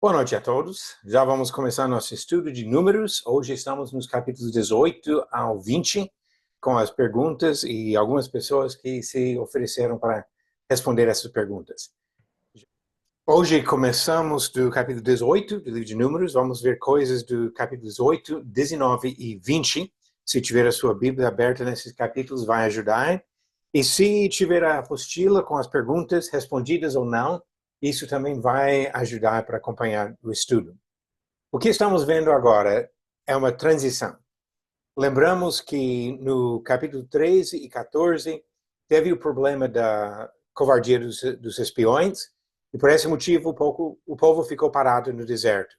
Boa noite a todos. Já vamos começar nosso estudo de números. Hoje estamos nos capítulos 18 ao 20, com as perguntas e algumas pessoas que se ofereceram para responder essas perguntas. Hoje começamos do capítulo 18 do livro de Números. Vamos ver coisas do capítulo 18, 19 e 20. Se tiver a sua Bíblia aberta nesses capítulos, vai ajudar. E se tiver a apostila com as perguntas respondidas ou não, isso também vai ajudar para acompanhar o estudo. O que estamos vendo agora é uma transição. Lembramos que no capítulo 13 e 14 teve o problema da covardia dos espiões, e por esse motivo o povo ficou parado no deserto.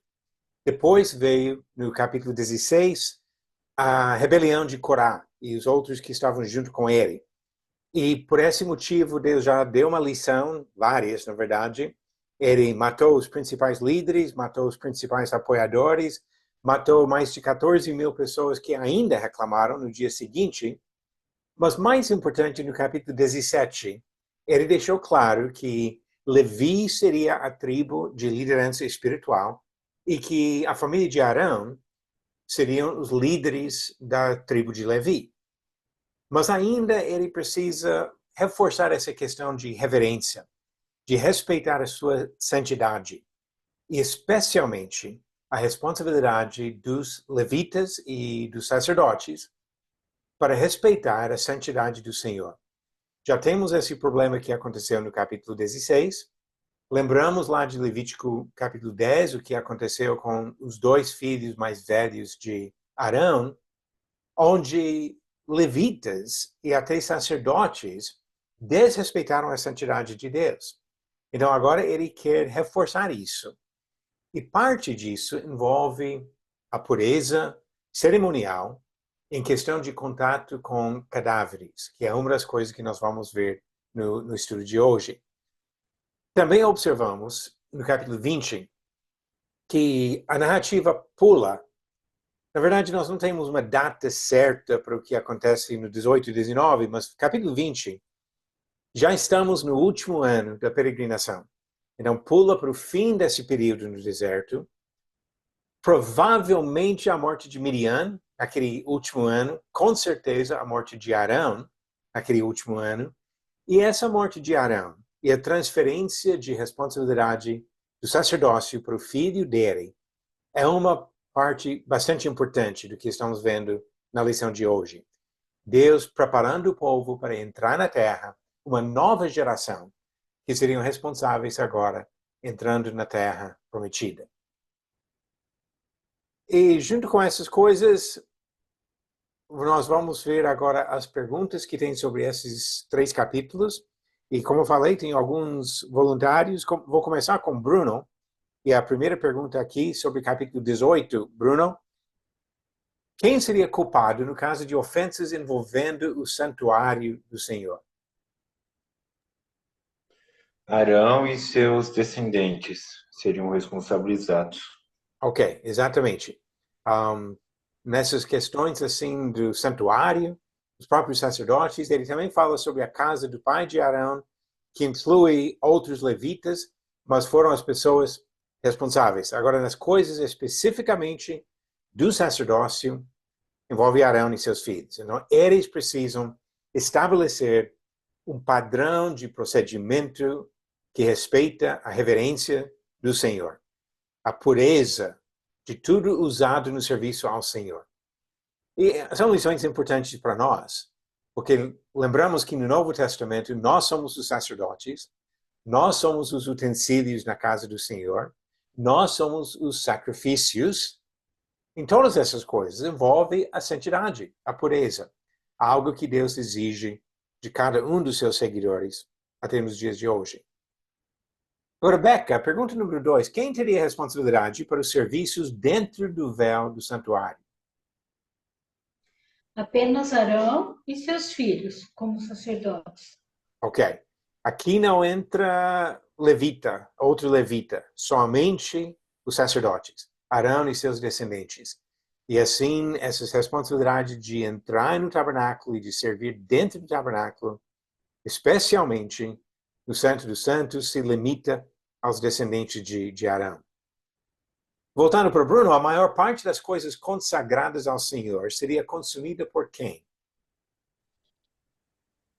Depois veio, no capítulo 16, a rebelião de Corá e os outros que estavam junto com ele. E por esse motivo Deus já deu uma lição, várias na verdade. Ele matou os principais líderes, matou os principais apoiadores, matou mais de 14 mil pessoas que ainda reclamaram no dia seguinte. Mas mais importante, no capítulo 17, ele deixou claro que Levi seria a tribo de liderança espiritual e que a família de Arão seriam os líderes da tribo de Levi. Mas ainda ele precisa reforçar essa questão de reverência, de respeitar a sua santidade, e especialmente a responsabilidade dos levitas e dos sacerdotes para respeitar a santidade do Senhor. Já temos esse problema que aconteceu no capítulo 16. Lembramos lá de Levítico capítulo 10, o que aconteceu com os dois filhos mais velhos de Arão, onde levitas e até sacerdotes desrespeitaram a santidade de Deus. Então agora ele quer reforçar isso. E parte disso envolve a pureza cerimonial em questão de contato com cadáveres, que é uma das coisas que nós vamos ver no estudo de hoje. Também observamos, no capítulo 20, que a narrativa pula. Na verdade, nós não temos uma data certa para o que acontece no 18 e 19, mas capítulo 20, já estamos no último ano da peregrinação. Então, pula para o fim desse período no deserto. Provavelmente a morte de Miriam, aquele último ano. Com certeza a morte de Arão, aquele último ano. E essa morte de Arão e a transferência de responsabilidade do sacerdócio para o filho dele é uma parte bastante importante do que estamos vendo na lição de hoje. Deus preparando o povo para entrar na terra, uma nova geração que seriam responsáveis agora entrando na terra prometida. E junto com essas coisas, nós vamos ver agora as perguntas que tem sobre esses 3 capítulos. E como eu falei, tem alguns voluntários. Vou começar com Bruno. E a primeira pergunta aqui sobre capítulo 18, Bruno. Quem seria culpado no caso de ofensas envolvendo o santuário do Senhor? Arão e seus descendentes seriam responsabilizados. Ok, exatamente. Nessas questões assim do santuário, os próprios sacerdotes, ele também fala sobre a casa do pai de Arão, que inclui outros levitas, mas foram as pessoas responsáveis. Agora, nas coisas especificamente do sacerdócio, envolve Arão e seus filhos. Então, eles precisam estabelecer um padrão de procedimento que respeita a reverência do Senhor, a pureza de tudo usado no serviço ao Senhor. E são lições importantes para nós, porque lembramos que no Novo Testamento nós somos os sacerdotes, nós somos os utensílios na casa do Senhor, nós somos os sacrifícios. Em todas essas coisas envolve a santidade, a pureza, algo que Deus exige de cada um dos seus seguidores até nos dias de hoje. Agora, Beca, pergunta número 2. Quem teria responsabilidade para os serviços dentro do véu do santuário? Apenas Arão e seus filhos, como sacerdotes. Ok. Aqui não entra levita, outro levita, somente os sacerdotes, Arão e seus descendentes. E assim, essa responsabilidade de entrar no tabernáculo e de servir dentro do tabernáculo, especialmente no Santo dos Santos, se limita aos descendentes de Arão. Voltando para o Bruno, a maior parte das coisas consagradas ao Senhor seria consumida por quem?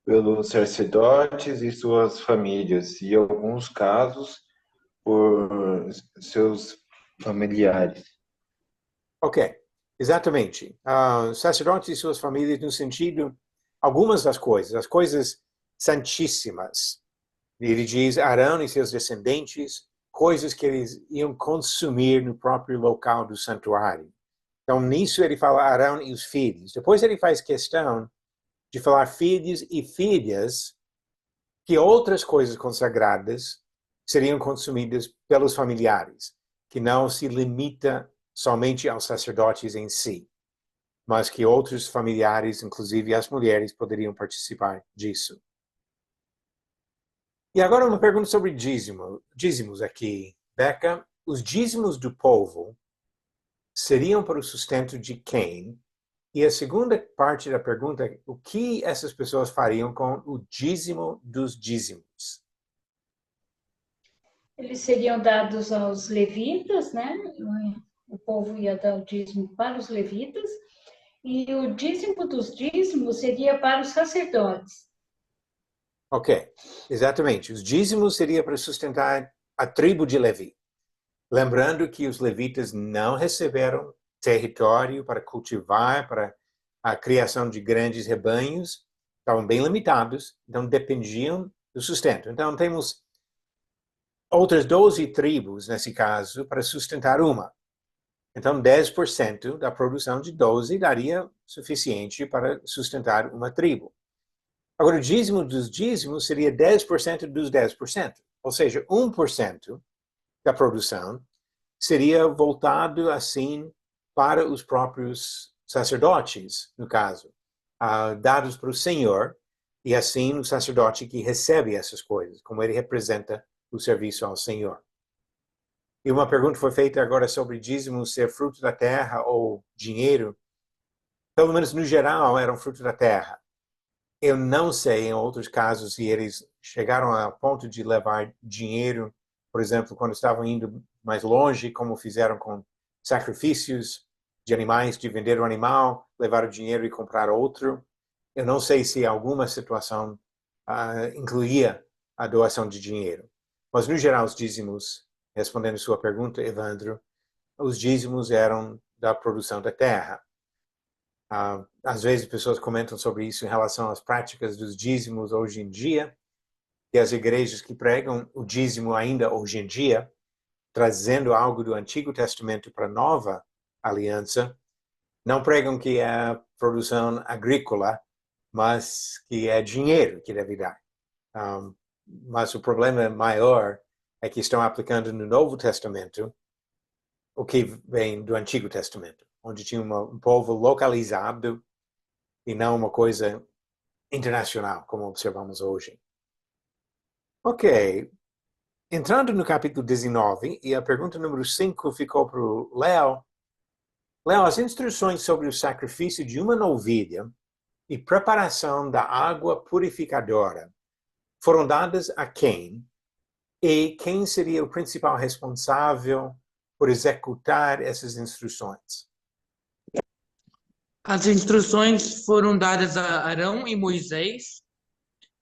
Pelos sacerdotes e suas famílias, e em alguns casos por seus familiares. Ok, exatamente. Sacerdotes e suas famílias no sentido, algumas das coisas, as coisas santíssimas. Ele diz Arão e seus descendentes, coisas que eles iam consumir no próprio local do santuário. Então, nisso ele fala Arão e os filhos. Depois ele faz questão de falar filhos e filhas, que outras coisas consagradas seriam consumidas pelos familiares, que não se limita somente aos sacerdotes em si, mas que outros familiares, inclusive as mulheres, poderiam participar disso. E agora uma pergunta sobre dízimos aqui, Becca. Os dízimos do povo seriam para o sustento de quem? E a segunda parte da pergunta é o que essas pessoas fariam com o dízimo dos dízimos? Eles seriam dados aos levitas, né? O povo ia dar o dízimo para os levitas, e o dízimo dos dízimos seria para os sacerdotes. Ok, exatamente. Os dízimos seria para sustentar a tribo de Levi. Lembrando que os levitas não receberam território para cultivar, para a criação de grandes rebanhos, estavam bem limitados, então dependiam do sustento. Então temos outras 12 tribos, nesse caso, para sustentar uma. Então 10% da produção de 12 daria suficiente para sustentar uma tribo. Agora, o dízimo dos dízimos seria 10% dos 10%, ou seja, 1% da produção seria voltado, assim, para os próprios sacerdotes, no caso, dados para o Senhor, e assim o sacerdote que recebe essas coisas, como ele representa o serviço ao Senhor. E uma pergunta foi feita agora sobre dízimo ser fruto da terra ou dinheiro. Pelo menos no geral, eram fruto da terra. Eu não sei, em outros casos, se eles chegaram a ponto de levar dinheiro, por exemplo, quando estavam indo mais longe, como fizeram com sacrifícios de animais, de vender o animal, levar o dinheiro e comprar outro. Eu não sei se alguma situação incluía a doação de dinheiro. Mas, no geral, os dízimos, respondendo sua pergunta, Evandro, os dízimos eram da produção da terra. Às vezes pessoas comentam sobre isso em relação às práticas dos dízimos hoje em dia, e as igrejas que pregam o dízimo ainda hoje em dia, trazendo algo do Antigo Testamento para a Nova Aliança, não pregam que é produção agrícola, mas que é dinheiro que deve dar. Mas o problema maior é que estão aplicando no Novo Testamento o que vem do Antigo Testamento, onde tinha um povo localizado e não uma coisa internacional, como observamos hoje. Ok, entrando no capítulo 19, e a pergunta número 5 ficou para o Léo. Léo, as instruções sobre o sacrifício de uma novilha e preparação da água purificadora foram dadas a quem? E quem seria o principal responsável por executar essas instruções? As instruções foram dadas a Arão e Moisés,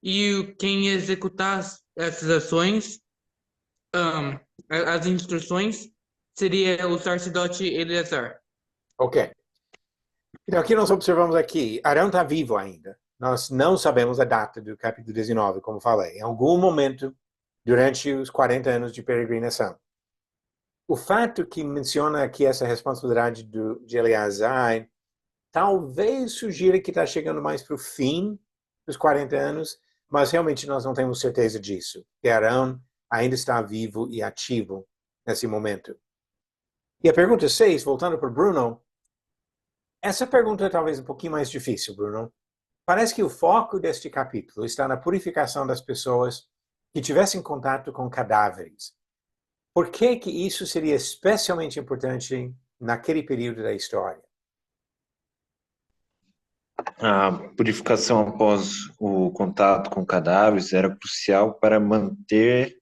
e quem executar essas ações, as instruções, seria o sacerdote Eleazar. Ok. Então, aqui nós observamos aqui, Arão está vivo ainda. Nós não sabemos a data do capítulo 19, como falei. Em algum momento, durante os 40 anos de peregrinação. O fato que menciona aqui essa responsabilidade de Eleazar talvez sugira que está chegando mais para o fim dos 40 anos, mas realmente nós não temos certeza disso. Que Arão ainda está vivo e ativo nesse momento. E a pergunta 6, voltando para o Bruno, essa pergunta é talvez um pouquinho mais difícil, Bruno. Parece que o foco deste capítulo está na purificação das pessoas que tivessem contato com cadáveres. Por que que isso seria especialmente importante naquele período da história? A purificação após o contato com cadáveres era crucial para manter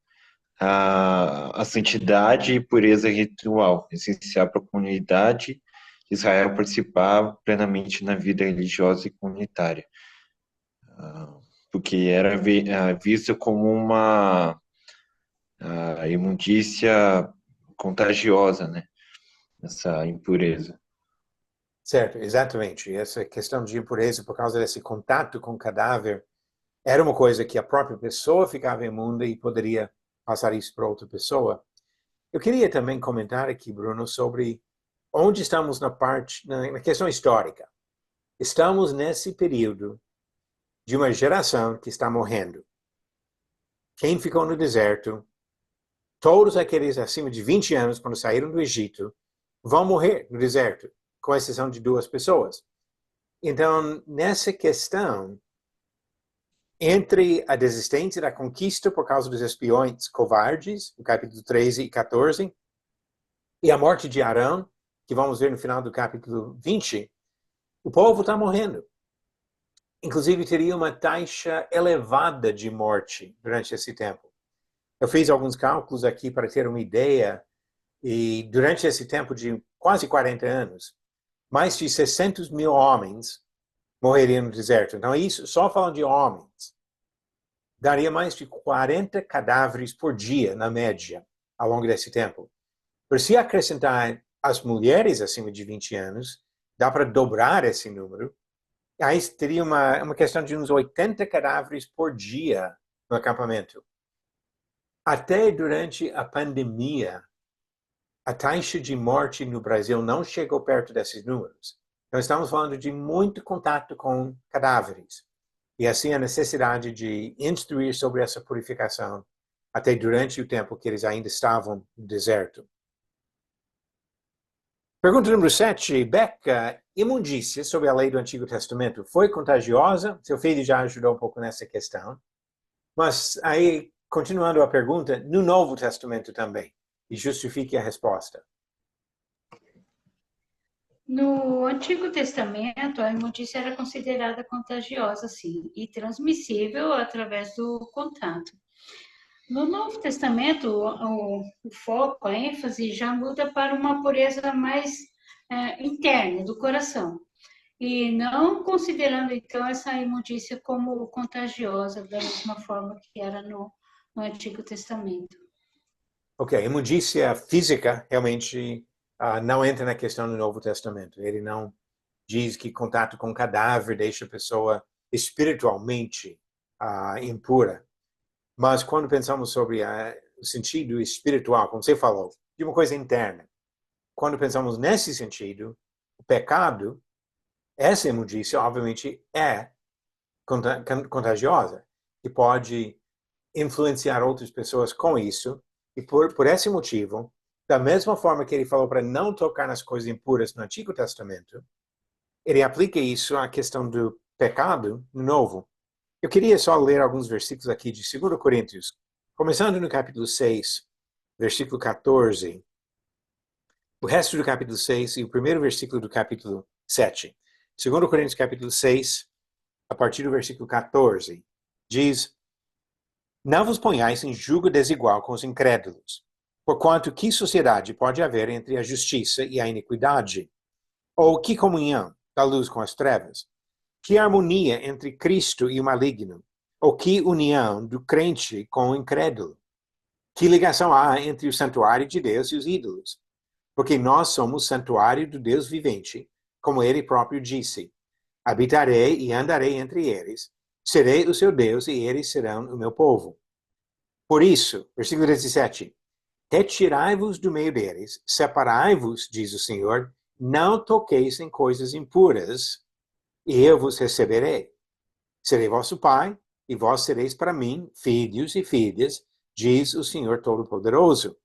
a santidade e pureza ritual, essencial para a comunidade de Israel participar plenamente na vida religiosa e comunitária, porque era visto como uma imundícia contagiosa, né? Essa impureza. Certo, exatamente. Essa questão de impureza, por causa desse contato com o cadáver, era uma coisa que a própria pessoa ficava imunda e poderia passar isso para outra pessoa. Eu queria também comentar aqui, Bruno, sobre onde estamos na questão histórica. Estamos nesse período de uma geração que está morrendo. Quem ficou no deserto, todos aqueles acima de 20 anos, quando saíram do Egito, vão morrer no deserto, com exceção de 2 pessoas. Então, nessa questão, entre a desistência da conquista por causa dos espiões covardes, no capítulo 13 e 14, e a morte de Arão, que vamos ver no final do capítulo 20, o povo está morrendo. Inclusive, teria uma taxa elevada de morte durante esse tempo. Eu fiz alguns cálculos aqui para ter uma ideia, e durante esse tempo de quase 40 anos, mais de 600 mil homens morreriam no deserto. Então, isso, só falando de homens, daria mais de 40 cadáveres por dia, na média, ao longo desse tempo. Por se acrescentar as mulheres acima de 20 anos, dá para dobrar esse número. Aí teria uma questão de uns 80 cadáveres por dia no acampamento. Até durante a pandemia, a taxa de morte no Brasil não chegou perto desses números. Então, estamos falando de muito contato com cadáveres. E assim a necessidade de instruir sobre essa purificação até durante o tempo que eles ainda estavam no deserto. Pergunta número 7. Beca, imundícia sobre a lei do Antigo Testamento foi contagiosa? Seu filho já ajudou um pouco nessa questão. Mas aí, continuando a pergunta, no Novo Testamento também. E justifique a resposta. No Antigo Testamento, a imundícia era considerada contagiosa, sim, e transmissível através do contato. No Novo Testamento, o foco, a ênfase já muda para uma pureza mais interna, do coração. E não considerando, então, essa imundícia como contagiosa, da mesma forma que era no Antigo Testamento. Ok, imundícia física realmente não entra na questão do Novo Testamento. Ele não diz que contato com cadáver deixa a pessoa espiritualmente impura. Mas quando pensamos sobre o sentido espiritual, como você falou, de uma coisa interna, quando pensamos nesse sentido, o pecado, essa imundícia, obviamente, é contagiosa e pode influenciar outras pessoas com isso. E por esse motivo, da mesma forma que ele falou para não tocar nas coisas impuras no Antigo Testamento, ele aplica isso à questão do pecado no Novo. Eu queria só ler alguns versículos aqui de 2 Coríntios, começando no capítulo 6, versículo 14, o resto do capítulo 6 e o primeiro versículo do capítulo 7. 2 Coríntios capítulo 6, a partir do versículo 14, diz: Não vos ponhais em julgo desigual com os incrédulos, porquanto que sociedade pode haver entre a justiça e a iniquidade? Ou que comunhão da luz com as trevas? Que harmonia entre Cristo e o maligno? Ou que união do crente com o incrédulo? Que ligação há entre o santuário de Deus e os ídolos? Porque nós somos santuário do Deus vivente, como ele próprio disse: Habitarei e andarei entre eles, serei o seu Deus e eles serão o meu povo. Por isso, versículo 17, retirai-vos do meio deles, separai-vos, diz o Senhor, não toqueis em coisas impuras, e eu vos receberei. Serei vosso pai, e vós sereis para mim filhos e filhas, diz o Senhor Todo-Poderoso.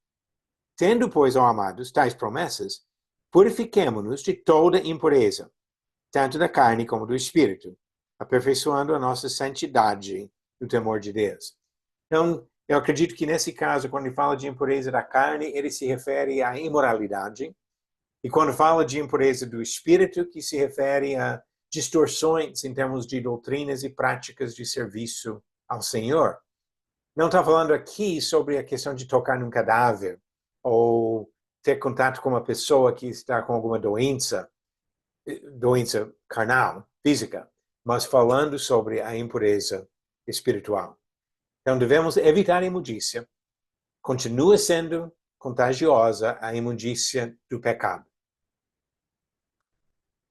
Tendo, pois, ó amados, tais promessas, purifiquemo-nos de toda impureza, tanto da carne como do espírito, aperfeiçoando a nossa santidade no temor de Deus. Então, eu acredito que nesse caso, quando ele fala de impureza da carne, ele se refere à imoralidade. E quando fala de impureza do espírito, que se refere a distorções em termos de doutrinas e práticas de serviço ao Senhor. não está falando aqui sobre a questão de tocar num cadáver ou ter contato com uma pessoa que está com alguma doença carnal, física, mas falando sobre a impureza espiritual. Então, devemos evitar a imundícia. Continua sendo contagiosa a imundícia do pecado.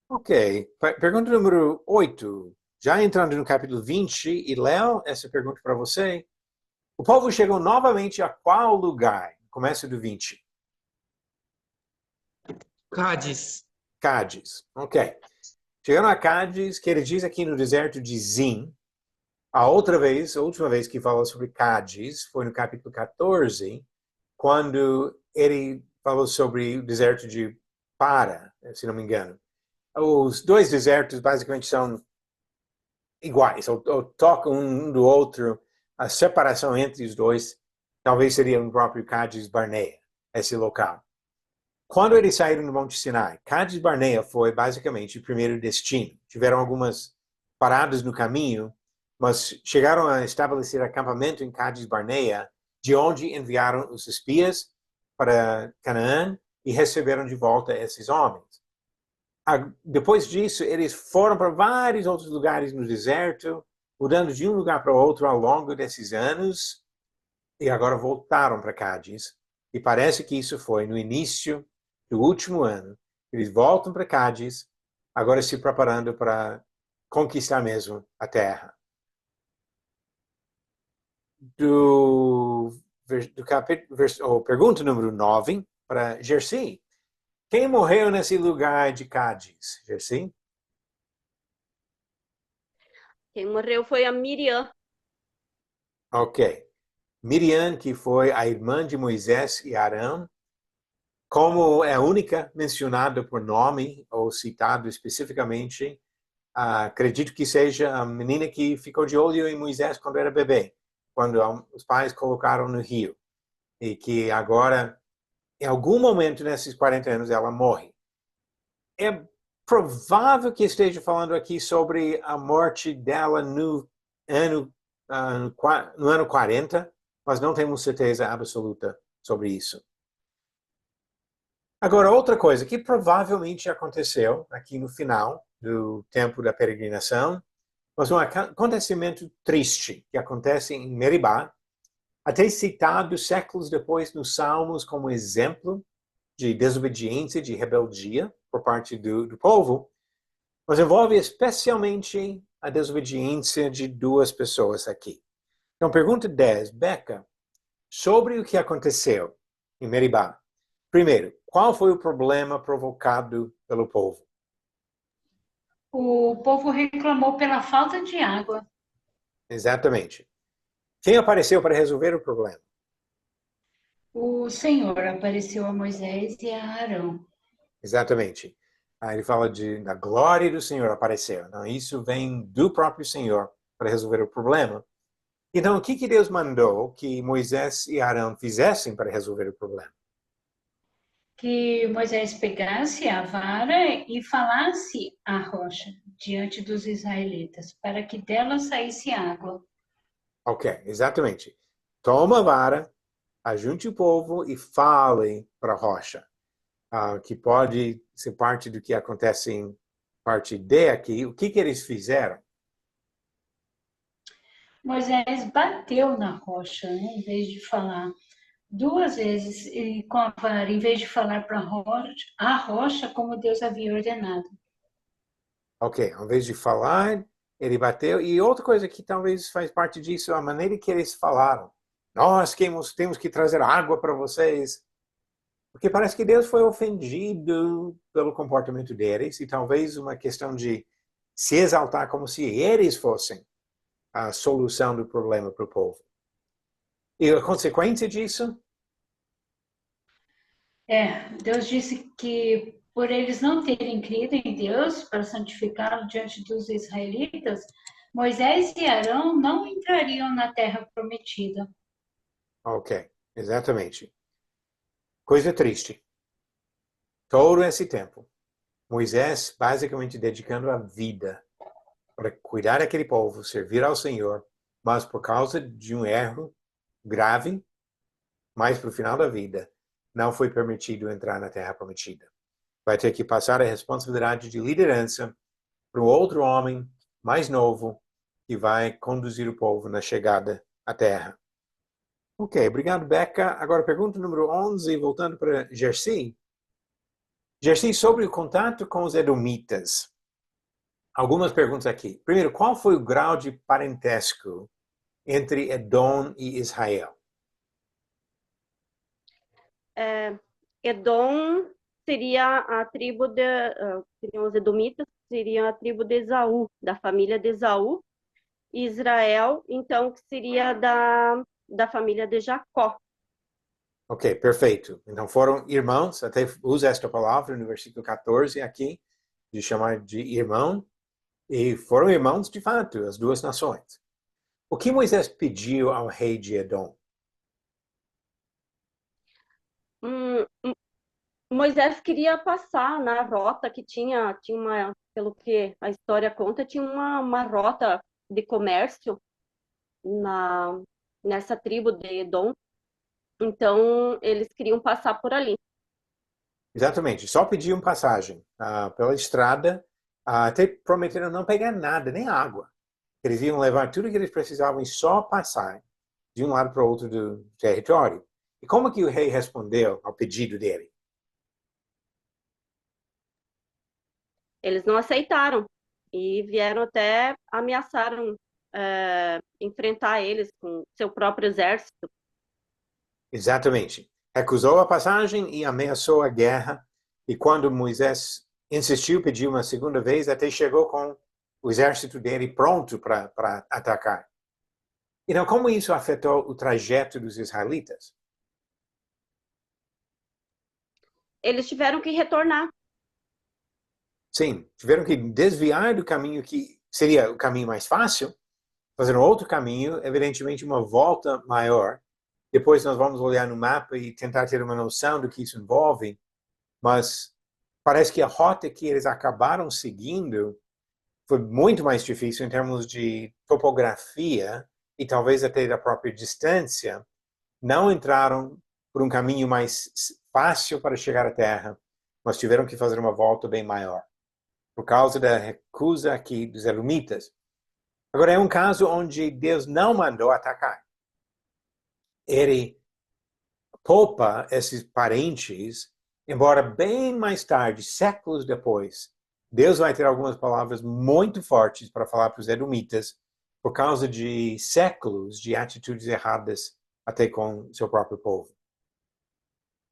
Ok. Pergunta número 8. Já entrando no capítulo 20, e Léo, essa pergunta para você. O povo chegou novamente a qual lugar? Começa do 20. Cádiz. Cádiz. Ok. Chegaram a Cádiz, que ele diz aqui no deserto de Zin. A última vez que falou sobre Cádiz foi no capítulo 14, quando ele falou sobre o deserto de Para, se não me engano. Os dois desertos basicamente são iguais, ou tocam um do outro. A separação entre os dois talvez seria no próprio Cádiz Barnea, esse local. Quando eles saíram do Monte Sinai, Cádiz Barnea foi basicamente o primeiro destino. Tiveram algumas paradas no caminho, mas chegaram a estabelecer acampamento em Cádiz Barnea, de onde enviaram os espias para Canaã e receberam de volta esses homens. Depois disso, eles foram para vários outros lugares no deserto, mudando de um lugar para outro ao longo desses anos, e agora voltaram para Cádiz. E parece que isso foi no início do último ano. Eles voltam para Cádiz, agora se preparando para conquistar mesmo a terra. Pergunta número 9 para Gersi. Quem morreu nesse lugar de Cádiz, Gersi? Quem morreu foi a Miriam. Ok. Miriam, que foi a irmã de Moisés e Arão, como é a única mencionada por nome ou citada especificamente, acredito que seja a menina que ficou de olho em Moisés quando era bebê, quando os pais colocaram no rio, e que agora, em algum momento nesses 40 anos, ela morre. É provável que esteja falando aqui sobre a morte dela no ano 40, mas não temos certeza absoluta sobre isso. Agora, outra coisa que provavelmente aconteceu aqui no final do tempo da peregrinação, mas um acontecimento triste que acontece em Meribá, até citado séculos depois nos Salmos como exemplo de desobediência, de rebeldia por parte do povo, mas envolve especialmente a desobediência de duas pessoas aqui. Então, pergunta 10, Beca, sobre o que aconteceu em Meribá. Primeiro, qual foi o problema provocado pelo povo? O povo reclamou pela falta de água. Exatamente. Quem apareceu para resolver o problema? O Senhor apareceu a Moisés e a Arão. Exatamente. Aí ele fala da glória do Senhor apareceu. Então, isso vem do próprio Senhor para resolver o problema. Então, o que Deus mandou que Moisés e Arão fizessem para resolver o problema? Que Moisés pegasse a vara e falasse à rocha diante dos israelitas, para que dela saísse água. Ok, exatamente. Toma a vara, ajunte o povo e fale para a rocha. Que pode ser parte do que acontece em parte D aqui. O que eles fizeram? Moisés bateu na rocha, né, em vez de falar. 2 vezes com a vara, em vez de falar para a rocha como Deus havia ordenado. Ok, ao invés de falar, ele bateu. E outra coisa que talvez faz parte disso, a maneira que eles falaram. Nós temos que trazer água para vocês. Porque parece que Deus foi ofendido pelo comportamento deles e talvez uma questão de se exaltar como se eles fossem a solução do problema para o povo. E a consequência disso? Deus disse que por eles não terem crido em Deus para santificá-lo diante dos israelitas, Moisés e Arão não entrariam na terra prometida. Ok, exatamente. Coisa triste. Todo esse tempo, Moisés basicamente dedicando a vida para cuidar daquele povo, servir ao Senhor, mas por causa de um erro grave, mas para o final da vida, não foi permitido entrar na Terra Prometida. Vai ter que passar a responsabilidade de liderança para um outro homem mais novo que vai conduzir o povo na chegada à Terra. Ok, obrigado, Becca. Agora, pergunta número 11, voltando para Gersi. Gersi, sobre o contato com os Edomitas. Algumas perguntas aqui. Primeiro, qual foi o grau de parentesco entre Edom e Israel? Edom seria a tribo seriam os edomitas, seria a tribo de Esaú, da família de Esaú. Israel, então, que seria da família de Jacó. Ok, perfeito. Então foram irmãos, até usa esta palavra no versículo 14 aqui, de chamar de irmão, e foram irmãos de fato, as duas nações. O que Moisés pediu ao rei de Edom? Moisés queria passar na rota que tinha uma, pelo que a história conta, tinha uma rota de comércio nessa tribo de Edom. Então, eles queriam passar por ali. Exatamente, só pediam passagem pela estrada, até prometeram não pegar nada, nem água. Eles iam levar tudo que eles precisavam e só passar de um lado para o outro do território. E como que o rei respondeu ao pedido dele? Eles não aceitaram e vieram até ameaçaram enfrentar eles com seu próprio exército. Exatamente. Recusou a passagem e ameaçou a guerra. E quando Moisés insistiu, pediu uma segunda vez, até chegou com o exército dele pronto para atacar. Então, como isso afetou o trajeto dos israelitas? Eles tiveram que retornar. Sim, tiveram que desviar do caminho que seria o caminho mais fácil, fazer um outro caminho, evidentemente uma volta maior. Depois nós vamos olhar no mapa e tentar ter uma noção do que isso envolve, mas parece que a rota que eles acabaram seguindo foi muito mais difícil em termos de topografia e talvez até da própria distância. Não entraram por um caminho mais fácil para chegar à Terra, mas tiveram que fazer uma volta bem maior, por causa da recusa aqui dos Edomitas. Agora, é um caso onde Deus não mandou atacar. Ele poupa esses parentes, embora bem mais tarde, séculos depois, Deus vai ter algumas palavras muito fortes para falar para os Edomitas, por causa de séculos de atitudes erradas até com seu próprio povo.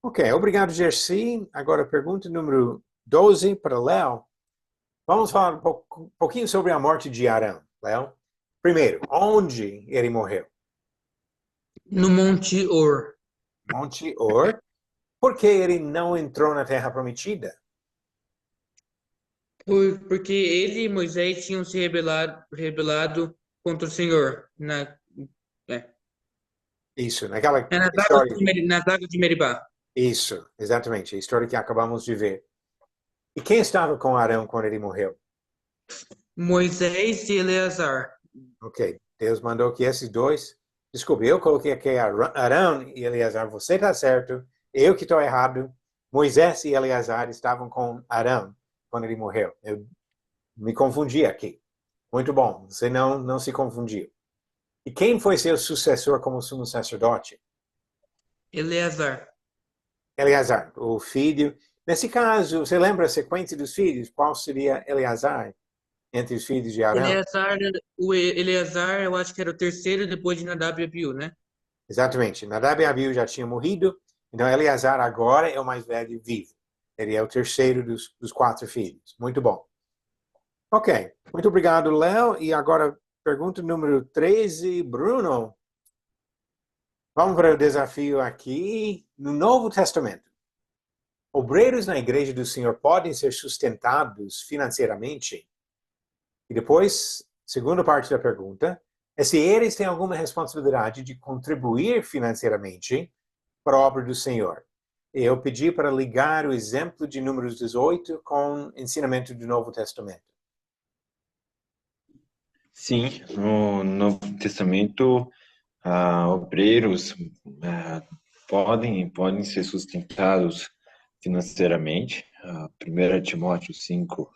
Ok, obrigado, Gersi. Agora, pergunta número 12 para Léo. Vamos falar um pouquinho sobre a morte de Arão, Léo. Primeiro, onde ele morreu? No Monte Or. Monte Or. Por que ele não entrou na Terra Prometida? Porque ele e Moisés tinham se rebelado contra o Senhor Isso, naquela nas história. nas águas de Meribá. Isso, exatamente, a história que acabamos de ver. E quem estava com Arão quando ele morreu? Moisés e Eleazar. Ok, Deus mandou que esses dois... Desculpe, eu coloquei aqui Arão e Eleazar, você está certo, eu que estou errado. Moisés e Eleazar estavam com Arão quando ele morreu. Eu me confundi aqui. Muito bom, você não se confundiu. E quem foi seu sucessor como sumo sacerdote? Eleazar. Eleazar, o filho. Nesse caso, você lembra a sequência dos filhos? Qual seria Eleazar entre os filhos de Arão? O Eleazar, eu acho que era o terceiro depois de Nadab e Abiú, né? Exatamente. Nadab e Abiú já tinham morrido, então Eleazar agora é o mais velho vivo. Ele é o terceiro dos 4 filhos. Muito bom. Ok, muito obrigado, Léo. E agora, pergunta número 13, Bruno. Vamos para o desafio aqui. No Novo Testamento, obreiros na Igreja do Senhor podem ser sustentados financeiramente? E depois, segunda parte da pergunta, é se eles têm alguma responsabilidade de contribuir financeiramente para a obra do Senhor. Eu pedi para ligar o exemplo de Números 18 com o ensinamento do Novo Testamento. Sim, no Novo Testamento, Obreiros podem ser sustentados financeiramente. 1 Timóteo 5,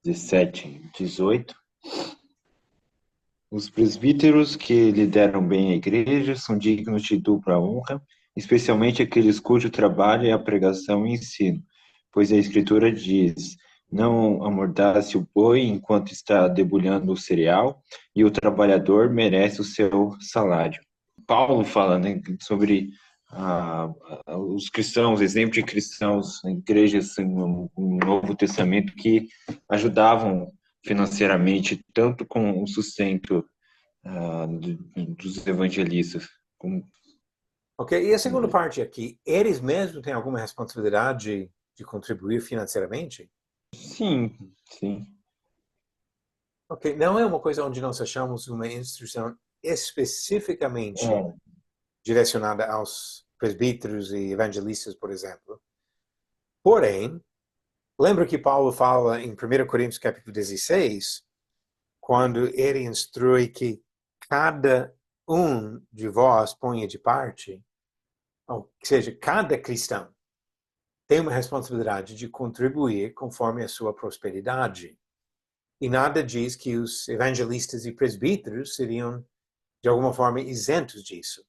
17, 18. Os presbíteros que lideram bem a igreja são dignos de dupla honra, especialmente aqueles cujo trabalho é a pregação e ensino, pois a Escritura diz: não amordace o boi enquanto está debulhando o cereal, e o trabalhador merece o seu salário. Paulo fala, né, sobre os cristãos, exemplo de cristãos em igrejas no Novo Testamento que ajudavam financeiramente, tanto com o sustento dos evangelistas. Ok, e a segunda parte aqui, eles mesmos têm alguma responsabilidade de contribuir financeiramente? Sim, sim. Ok, não é uma coisa onde nós achamos uma instrução especificamente direcionada aos presbíteros e evangelistas, por exemplo. Porém, lembra que Paulo fala em 1 Coríntios capítulo 16, quando ele instrui que cada um de vós ponha de parte, ou seja, cada cristão tem uma responsabilidade de contribuir conforme a sua prosperidade. E nada diz que os evangelistas e presbíteros seriam, de alguma forma, isentos disso.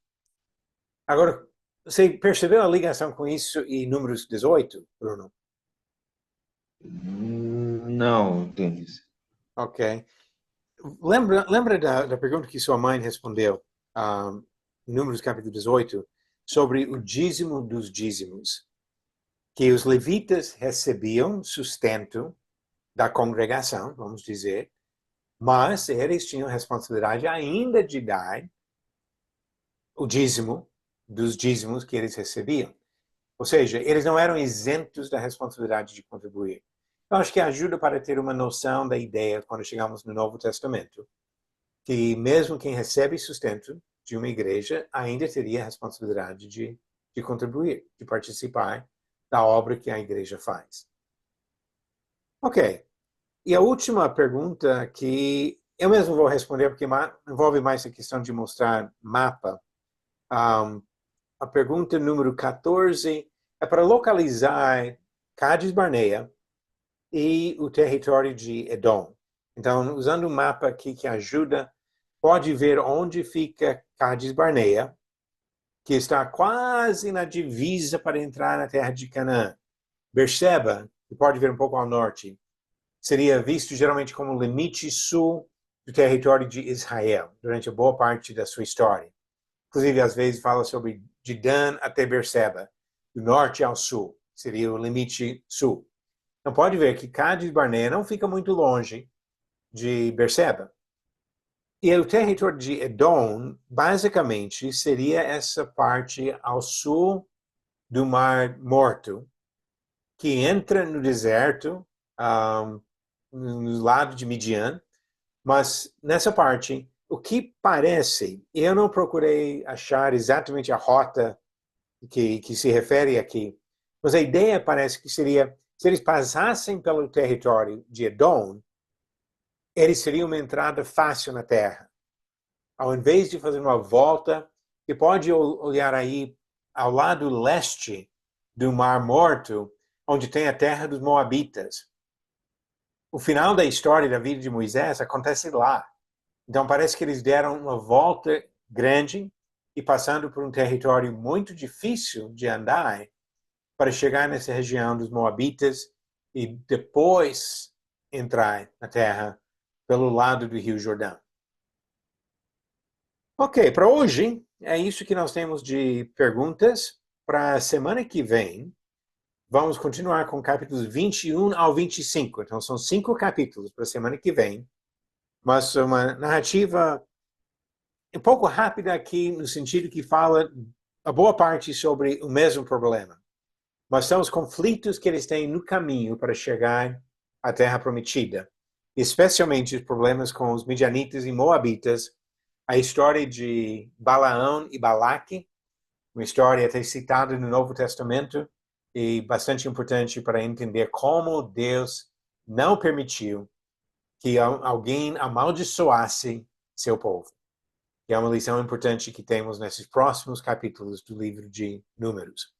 Agora, você percebeu a ligação com isso em Números 18, Bruno? Não, Denis. Ok. Lembra da pergunta que sua mãe respondeu em Números capítulo 18 sobre o dízimo dos dízimos? Que os levitas recebiam sustento da congregação, vamos dizer, mas eles tinham responsabilidade ainda de dar o dízimo dos dízimos que eles recebiam. Ou seja, eles não eram isentos da responsabilidade de contribuir. Eu acho que ajuda para ter uma noção da ideia quando chegamos no Novo Testamento, que mesmo quem recebe sustento de uma igreja ainda teria a responsabilidade de contribuir, de participar da obra que a igreja faz. Ok. E a última pergunta que eu mesmo vou responder, porque envolve mais a questão de mostrar mapa. A pergunta número 14 é para localizar Cádiz Barnea e o território de Edom. Então, usando um mapa aqui que ajuda, pode ver onde fica Cádiz Barnea, que está quase na divisa para entrar na terra de Canaã. Berseba, que pode ver um pouco ao norte, seria visto geralmente como o limite sul do território de Israel, durante a boa parte da sua história. Inclusive, às vezes, fala sobre de Dan até Berseba, do norte ao sul, seria o limite sul. Então, pode ver que Cádiz Barnea não fica muito longe de Berseba. E o território de Edom, basicamente, seria essa parte ao sul do Mar Morto, que entra no deserto, no lado de Midian, mas nessa parte, o que parece, eu não procurei achar exatamente a rota que se refere aqui, mas a ideia parece que seria, se eles passassem pelo território de Edom, eles seriam uma entrada fácil na terra. Ao invés de fazer uma volta, você pode olhar aí ao lado leste do Mar Morto, onde tem a terra dos Moabitas. O final da história da vida de Moisés acontece lá. Então parece que eles deram uma volta grande e passando por um território muito difícil de andar para chegar nessa região dos Moabitas e depois entrar na terra pelo lado do Rio Jordão. Ok, para hoje é isso que nós temos de perguntas. Para a semana que vem, vamos continuar com capítulos 21 ao 25. Então, são 5 capítulos para a semana que vem, mas uma narrativa um pouco rápida aqui, no sentido que fala a boa parte sobre o mesmo problema. Mas são os conflitos que eles têm no caminho para chegar à Terra Prometida, especialmente os problemas com os midianitas e moabitas, a história de Balaão e Balaque, uma história até citada no Novo Testamento e bastante importante para entender como Deus não permitiu que alguém amaldiçoasse seu povo. E é uma lição importante que temos nesses próximos capítulos do livro de Números.